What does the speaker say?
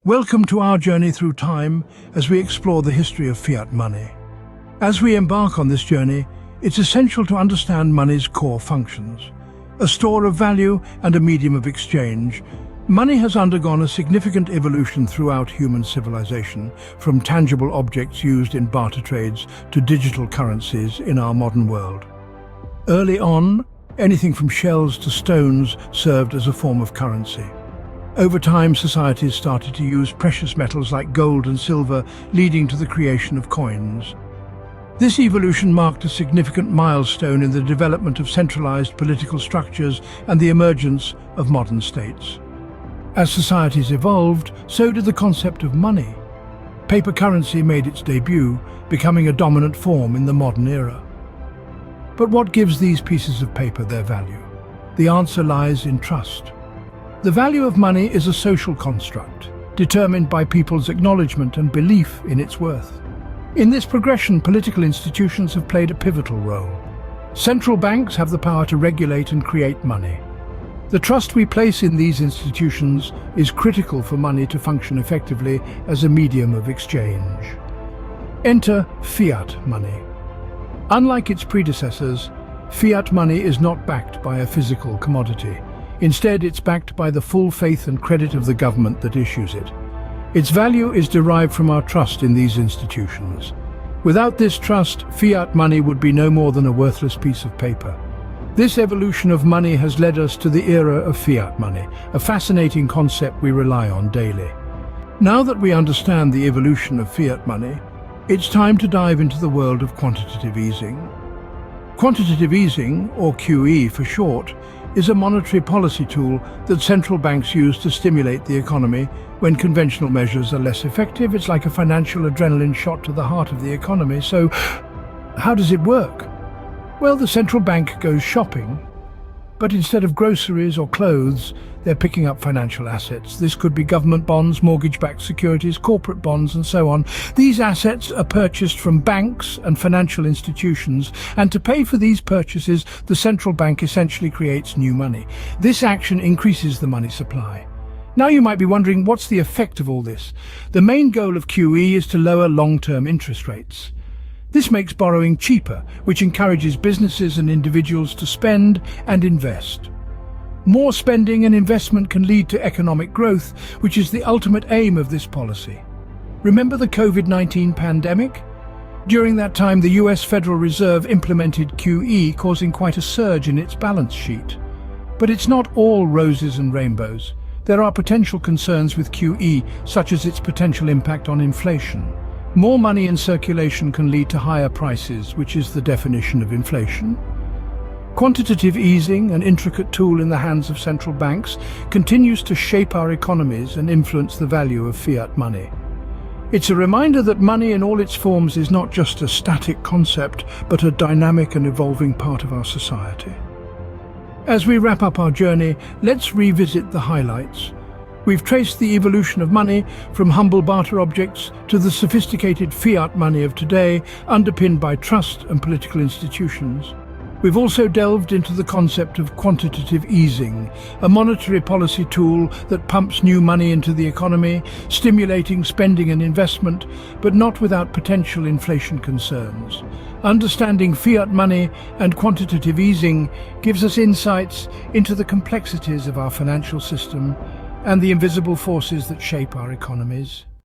Welcome to our journey through time as we explore the history of fiat money. As we embark on this journey, it's essential to understand money's core functions. A store of value and a medium of exchange, money has undergone a significant evolution throughout human civilization, from tangible objects used in barter trades to digital currencies in our modern world. Early on, anything from shells to stones served as a form of currency. Over time, societies started to use precious metals like gold and silver, leading to the creation of coins. This evolution marked a significant milestone in the development of centralized political structures and the emergence of modern states. As societies evolved, so did the concept of money. Paper currency made its debut, becoming a dominant form in the modern era. But what gives these pieces of paper their value? The answer lies in trust. The value of money is a social construct, determined by people's acknowledgement and belief in its worth. In this progression, political institutions have played a pivotal role. Central banks have the power to regulate and create money. The trust we place in these institutions is critical for money to function effectively as a medium of exchange. Enter fiat money. Unlike its predecessors, fiat money is not backed by a physical commodity. Instead, it's backed by the full faith and credit of the government that issues it. Its value is derived from our trust in these institutions. Without this trust, fiat money would be no more than a worthless piece of paper. This evolution of money has led us to the era of fiat money, a fascinating concept we rely on daily. Now that we understand the evolution of fiat money, it's time to dive into the world of quantitative easing. Quantitative easing, or QE for short, is a monetary policy tool that central banks use to stimulate the economy when conventional measures are less effective. It's like a financial adrenaline shot to the heart of the economy. So, how does it work? Well, the central bank goes shopping, but instead of groceries or clothes, they're picking up financial assets. This could be government bonds, mortgage-backed securities, corporate bonds, and so on. These assets are purchased from banks and financial institutions, and to pay for these purchases, the central bank essentially creates new money. This action increases the money supply. Now you might be wondering, what's the effect of all this? The main goal of QE is to lower long-term interest rates. This makes borrowing cheaper, which encourages businesses and individuals to spend and invest. More spending and investment can lead to economic growth, which is the ultimate aim of this policy. Remember the COVID-19 pandemic? During that time, the US Federal Reserve implemented QE, causing quite a surge in its balance sheet. But it's not all roses and rainbows. There are potential concerns with QE, such as its potential impact on inflation. More money in circulation can lead to higher prices, which is the definition of inflation. Quantitative easing, an intricate tool in the hands of central banks, continues to shape our economies and influence the value of fiat money. It's a reminder that money in all its forms is not just a static concept, but a dynamic and evolving part of our society. As we wrap up our journey, let's revisit the highlights. We've traced the evolution of money from humble barter objects to the sophisticated fiat money of today, underpinned by trust and political institutions. We've also delved into the concept of quantitative easing, a monetary policy tool that pumps new money into the economy, stimulating spending and investment, but not without potential inflation concerns. Understanding fiat money and quantitative easing gives us insights into the complexities of our financial system and the invisible forces that shape our economies.